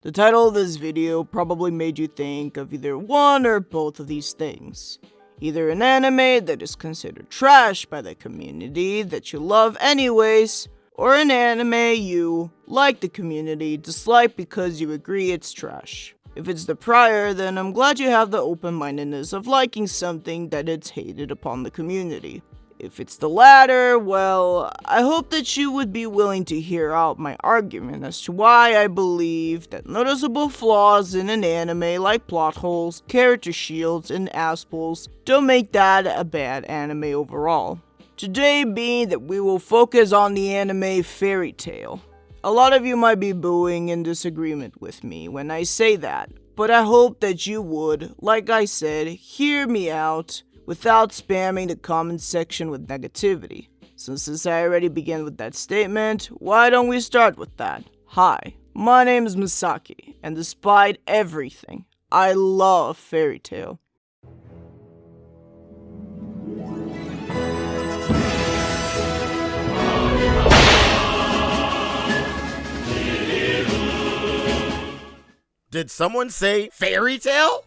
The title of this video probably made you think of either one or both of these things. Either an anime that is considered trash by the community that you love anyways, or an anime you, like the community, dislike because you agree it's trash. If it's the prior, then I'm glad you have the open-mindedness of liking something that it's hated upon the community. If it's the latter, well, I hope that you would be willing to hear out my argument as to why I believe that noticeable flaws in an anime like plot holes, character shields, and assholes don't make that a bad anime overall. Today being that we will focus on the anime Fairy Tail. A lot of you might be booing in disagreement with me when I say that, but I hope that you would, like I said, hear me out without spamming the comment section with negativity. Since I already began with that statement, why don't we start with that? Hi, my name is Misaki, and despite everything, I love Fairy Tail. Did someone say fairy tale?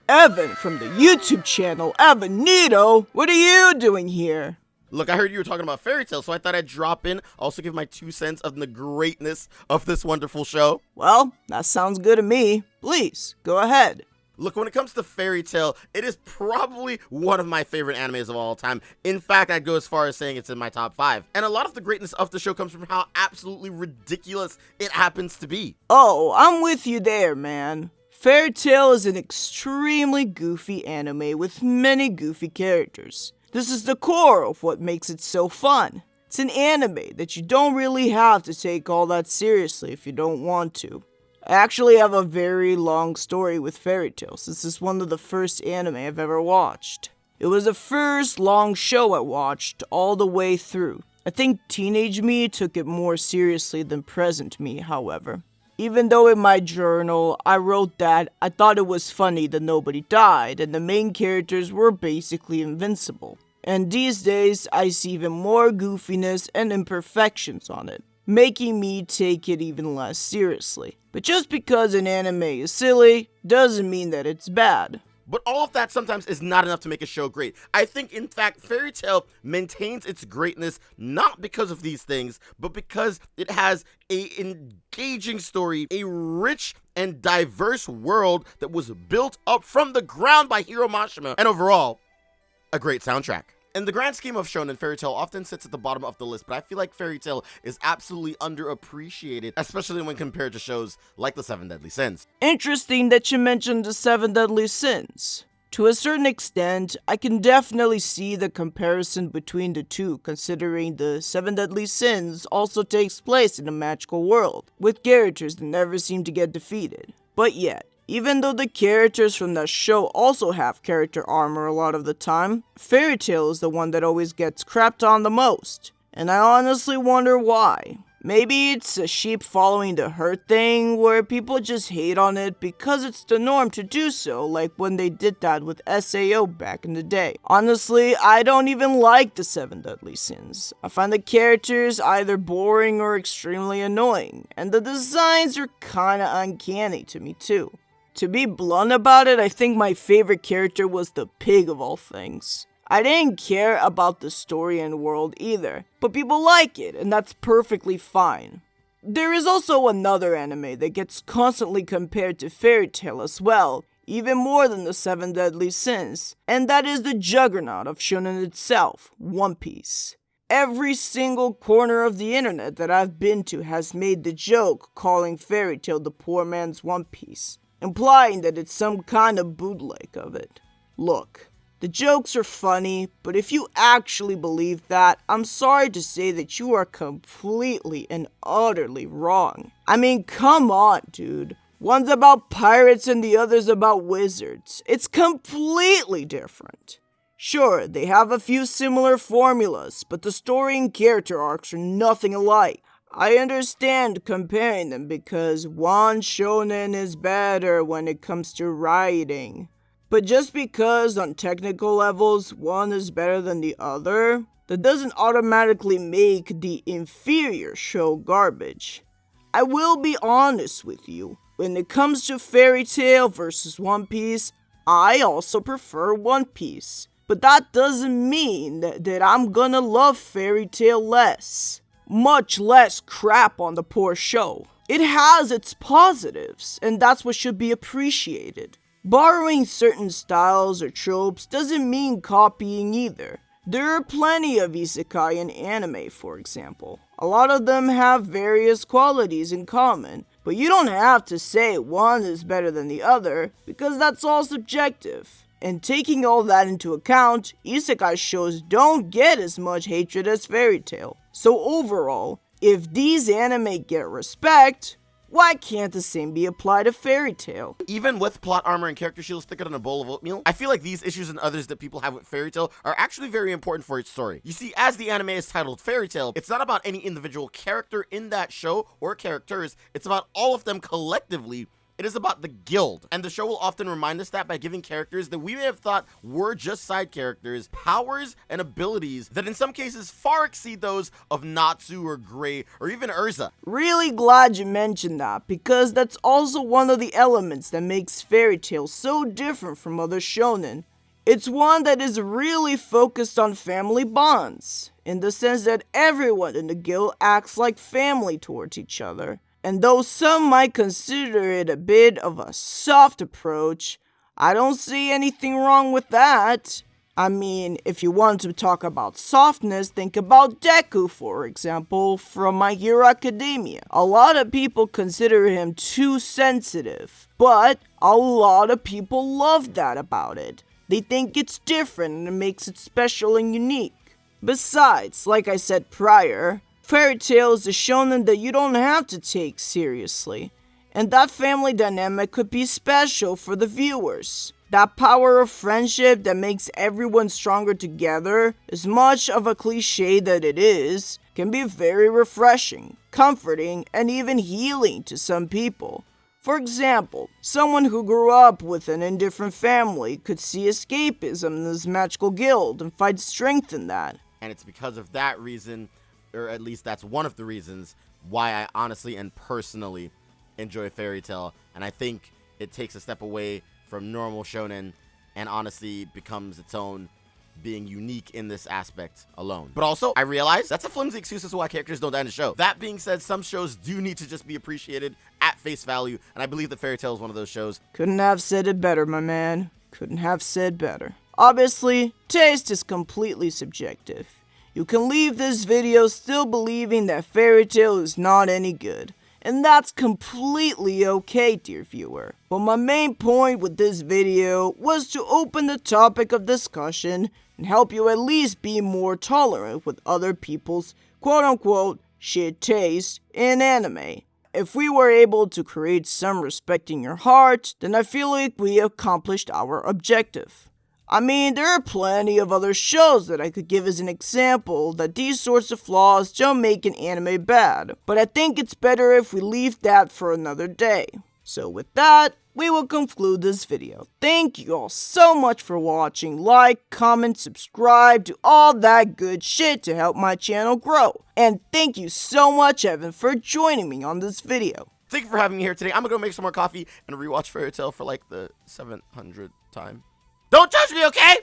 Evan from the YouTube channel Evanit0, what are you doing here? Look, I heard you were talking about fairy tale, so I thought I'd drop in, also give my 2 cents of the greatness of this wonderful show. Well, that sounds good to me. Please, go ahead. Look, when it comes to Fairy Tail, it is probably one of my favorite animes of all time. In fact, I'd go as far as saying it's in my top 5. And a lot of the greatness of the show comes from how absolutely ridiculous it happens to be. Oh, I'm with you there, man. Fairy Tail is an extremely goofy anime with many goofy characters. This is the core of what makes it so fun. It's an anime that you don't really have to take all that seriously if you don't want to. I actually have a very long story with Fairy Tail, since it's one of the first anime I've ever watched. It was the first long show I watched all the way through. I think teenage me took it more seriously than present me, however. Even though in my journal I wrote that I thought it was funny that nobody died and the main characters were basically invincible. And these days I see even more goofiness and imperfections on it, making me take it even less seriously. But just because an anime is silly, doesn't mean that it's bad. But all of that sometimes is not enough to make a show great. I think, in fact, Fairy Tail maintains its greatness not because of these things, but because it has an engaging story, a rich and diverse world that was built up from the ground by Hiro Mashima, and overall, a great soundtrack. In the grand scheme of shonen, Fairy Tail often sits at the bottom of the list, but I feel like Fairy Tail is absolutely underappreciated, especially when compared to shows like The 7 Deadly Sins. Interesting that you mentioned The 7 Deadly Sins. To a certain extent, I can definitely see the comparison between the two, considering The 7 Deadly Sins also takes place in a magical world, with characters that never seem to get defeated. But yet, even though the characters from that show also have character armor a lot of the time, Fairy Tail is the one that always gets crapped on the most. And I honestly wonder why. Maybe it's a sheep following the herd thing, where people just hate on it because it's the norm to do so, like when they did that with SAO back in the day. Honestly, I don't even like the 7 Deadly Sins. I find the characters either boring or extremely annoying, and the designs are kinda uncanny to me too. To be blunt about it, I think my favorite character was the pig of all things. I didn't care about the story and world either, but people like it, and that's perfectly fine. There is also another anime that gets constantly compared to Fairy Tail as well, even more than the 7 Deadly Sins, and that is the juggernaut of shonen itself, One Piece. Every single corner of the internet that I've been to has made the joke calling Fairy Tail the poor man's One Piece, implying that it's some kind of bootleg of it. Look, the jokes are funny, but if you actually believe that, I'm sorry to say that you are completely and utterly wrong. I mean, come on, dude. One's about pirates and the other's about wizards. It's completely different. Sure, they have a few similar formulas, but the story and character arcs are nothing alike. I understand comparing them because one shonen is better when it comes to writing. But just because on technical levels one is better than the other, that doesn't automatically make the inferior show garbage. I will be honest with you. When it comes to Fairy Tail versus One Piece, I also prefer One Piece. But that doesn't mean that I'm gonna love Fairy Tail less. Much less crap on the poor show. It has its positives, and that's what should be appreciated. Borrowing certain styles or tropes doesn't mean copying either. There are plenty of isekai in anime, for example. A lot of them have various qualities in common, but you don't have to say one is better than the other, because that's all subjective. And taking all that into account, isekai shows don't get as much hatred as Fairy Tail. So overall, if these anime get respect, why can't the same be applied to Fairy Tail? Even with plot armor and character shields thicker than a bowl of oatmeal, I feel like these issues and others that people have with Fairy Tail are actually very important for its story. You see, as the anime is titled Fairy Tail, it's not about any individual character in that show or characters, it's about all of them collectively. It is about the guild, and the show will often remind us that by giving characters that we may have thought were just side characters powers and abilities that in some cases far exceed those of Natsu or Gray or even Urza. Really glad you mentioned that, because that's also one of the elements that makes Fairy Tail so different from other shonen. It's one that is really focused on family bonds, in the sense that everyone in the guild acts like family towards each other. And though some might consider it a bit of a soft approach, I don't see anything wrong with that. I mean, if you want to talk about softness, think about Deku, for example, from My Hero Academia. A lot of people consider him too sensitive, but a lot of people love that about it. They think it's different and it makes it special and unique. Besides, like I said prior, Fairy Tail is a shonen that you don't have to take seriously, and that family dynamic could be special for the viewers. That power of friendship that makes everyone stronger together, as much of a cliche that it is, can be very refreshing, comforting, and even healing to some people. For example, someone who grew up with an indifferent family could see escapism in this magical guild and find strength in that. And it's because of that reason, or at least that's one of the reasons, why I honestly and personally enjoy Fairy Tail. And I think it takes a step away from normal shonen and honestly becomes its own, being unique in this aspect alone. But also, I realize that's a flimsy excuse as to why characters don't die in the show. That being said, some shows do need to just be appreciated at face value, and I believe that Fairy Tail is one of those shows. Couldn't have said it better, my man. Couldn't have said better. Obviously, taste is completely subjective. You can leave this video still believing that Fairy Tail is not any good, and that's completely okay, dear viewer. But my main point with this video was to open the topic of discussion and help you at least be more tolerant with other people's quote-unquote shit taste in anime. If we were able to create some respect in your heart, then I feel like we accomplished our objective. I mean, there are plenty of other shows that I could give as an example that these sorts of flaws don't make an anime bad, but I think it's better if we leave that for another day. So with that, we will conclude this video. Thank you all so much for watching. Like, comment, subscribe, do all that good shit to help my channel grow. And thank you so much, Evan, for joining me on this video. Thank you for having me here today. I'm gonna go make some more coffee and rewatch Fairy Tail for like the 700th time. Don't judge me, okay?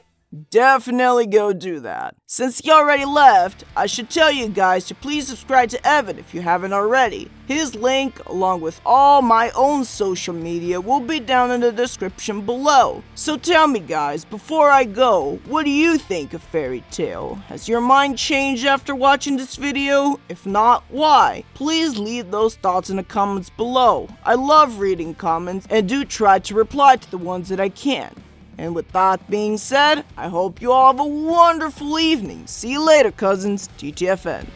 Definitely go do that. Since he already left, I should tell you guys to please subscribe to Evan if you haven't already. His link, along with all my own social media, will be down in the description below. So tell me guys, before I go, what do you think of Fairy Tail? Has your mind changed after watching this video? If not, why? Please leave those thoughts in the comments below. I love reading comments and do try to reply to the ones that I can. And with that being said, I hope you all have a wonderful evening. See you later, cousins. TTFN.